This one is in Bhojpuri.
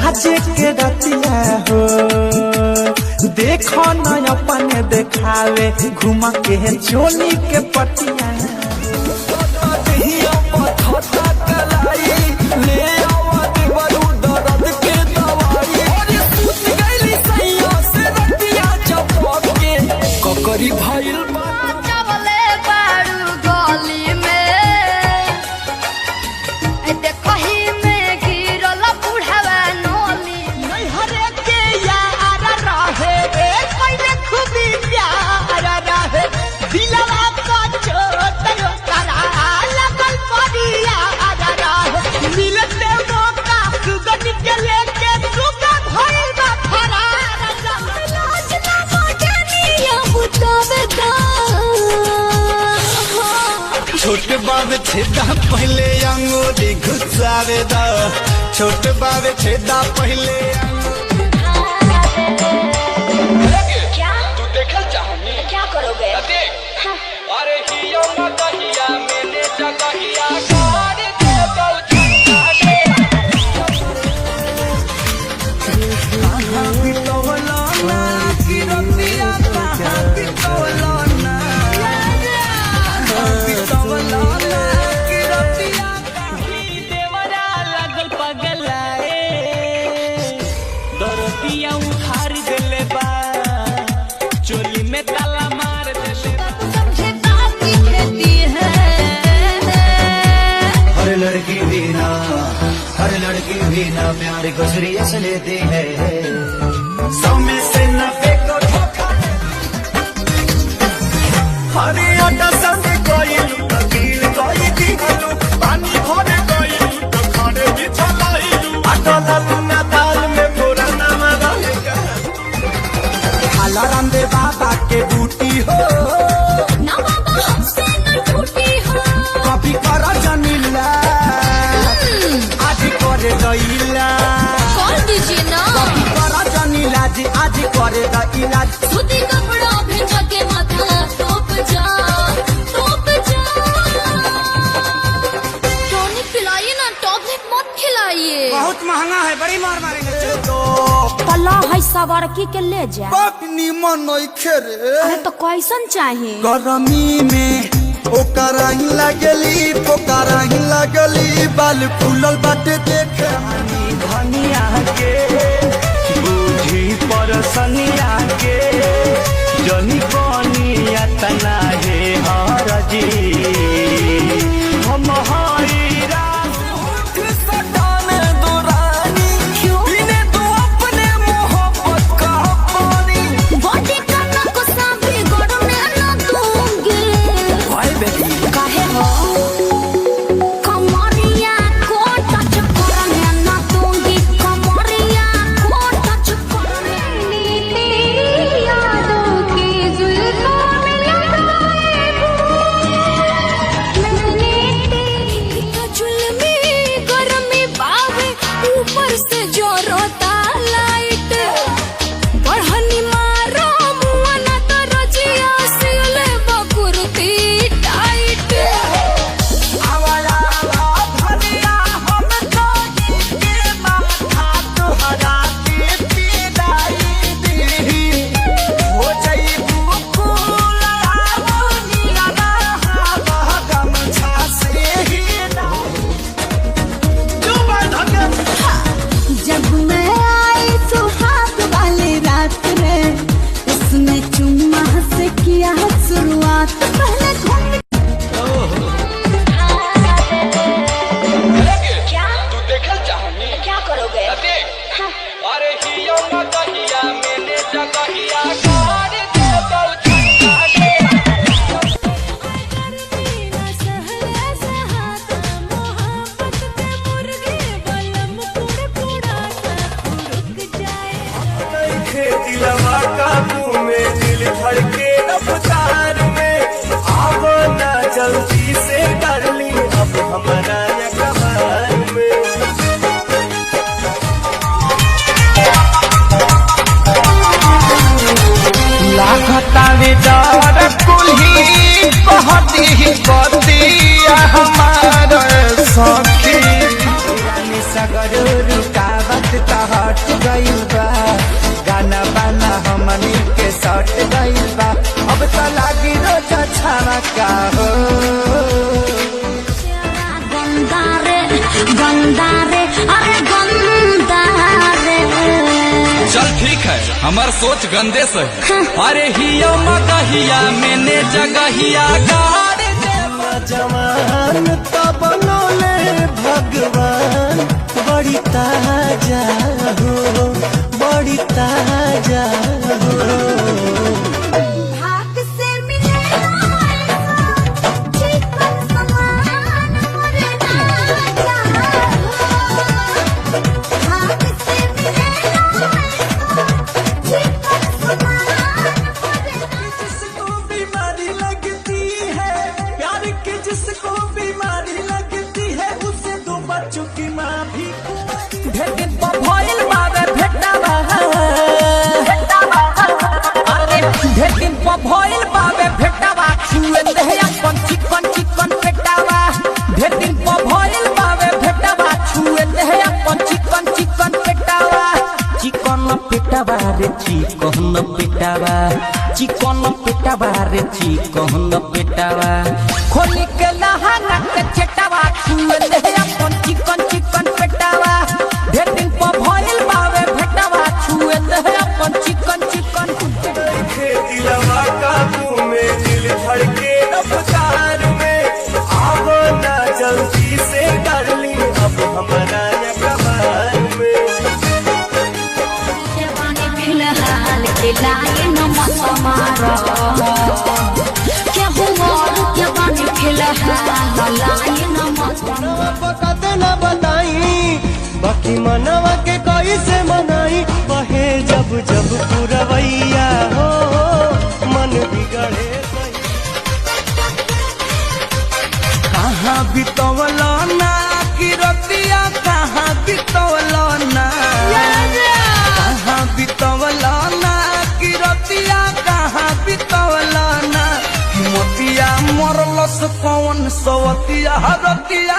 आज के रतिया हो देखो न अपने देखावे घुमा के चोली के पटिया छोटे बाबे छेदा पहले अंगूरी घुसावे दा छोटे बाबे छेदा पहले क्या तू देखल चाहनी क्या करोगे देख अरे हिया ना कहिया मैंने जगहिया कर दे बहुचंदा दे कहां बितवला ना की रतिया कहां बितवला चोली में ताला मार देले समझे बात की खेती है हर लड़की भी ना प्यार को सीरियस लेती है 100 में से 90 को धोखा हरे आटा संग कोई तकील कोई दिखलू पानी भरे कोई तो खाने भी चलाइलू आटा ललना दाल में पूरा नाम रहेगा अलाराम दे बाबा के बूटी हो ना बाबा हमसे न टूटी हो कभी करा जमीला आज करे गईला कॉल दीजिए ना कभी करा जमीला जी आज करे गईला सूती कपड़ा भेजा के माथा टोप जा टॉनिक पिलाइए ना टॉनिक मत खिलाइए बहुत महंगा है बड़ी मार मारेंगे तो तला है सवारकी के ले जा निमन नइखे रे अरे तो कैसन चाहिए गरमी में ओकरा ही लगली बाल फूलल बाटे देखे धनिया के बूझी परसनिया के जनी कनिया तना हे हरजी हम हईरा सटान दुरानी बिने तू अपने मोहब्बत का पानी बॉडी का ना को सांभी गड़ में ना दूंगी भाई बेटी काहे हो कमरिया को टच करने ना दूंगी कमरिया को टच करने नीली यादों की जुल्फों में लगाए मैंने तेरी जुल्मी गर्मी बावे ऊपर से जो रोता लाइट बढ़नी मारो मुआ ना तो रजिया सिले बकुरती टाइट आवाला धनिया हम तो के माथा तोहरा के पिदाई दी हो जाई बुकुल आवनिया ना गम छासे ही ना जुबान धके जब मैं आई सुहाग वाली रात में उसने चुम्मा से किया शुरुआत पहले घूम क्या तू देखल चाहनी क्या करोगे देख अरे हिया ना कहिया मैंने जगहिया कर दे बहुचंदा दे खेती लवा काबू में दिल धड़के रफ्तार में आवो ना जल्दी से कर ली अब हमारा यकबार में लागतावे डर कुल्ही कहती बतिया हमार सखी सगर रुकावत तहा गइल बा गाना बाना हमनी के सट गइल बा अब तो लागी रोज छावा का हो गंदा रे अरे गंदा रे। चल ठीक है, हमार सोच गंदे से है। अरे हिया मगहिया मैंने जगहिया गाड़ दे जवान तो बनोले भगवान बड़ी ताजा हो बड़ी ताजा हो। भाग से मिले चिकन समान मोरे राजा हो। भाग से मिले चिकन समान मोरे जिसको बीमारी लगती है प्यार की जिसको बीमारी लगती है उसे दो बच्चों की माँ भी भेटिन भइल बाबे भेटावा अरे भेटिन भइल बाबे भेटावा छुए दे अपन चिकन चिकन पेटावा भेटिन भइल बाबे भेटावा छुए दे अपन चिकन चिकन पेटावा चिकन पेटावा रे चिकन पेटावा चिकन पेटावा रे चिकन पेटावा खोली के लहाना के चेटावा छुए दे अपन चिकन चिकन पेटावा भेटिन भइल बाबे भेटावा छुए दे अपन चिकन चिकन दिलवा काबू में दिल धड़के रफ्तार में आवो ना जल्दी से डार्ली अब हमारा कबार में जवानी फिलहाल के लाए न मत मारो क्या हुआ जवानी फिलहाल लाए न मत पकते न बताई बाकी मनवा के कोई से मनाई बहे जब जब पुरवैया हो मन बिगड़े कहाँ बितवलो ना की रतिया कहाँ बितवलो ना कहाँ बितवलो ना की रतिया कहाँ बितवलो ना मोतिया मरलस कौन सवतिया रतिया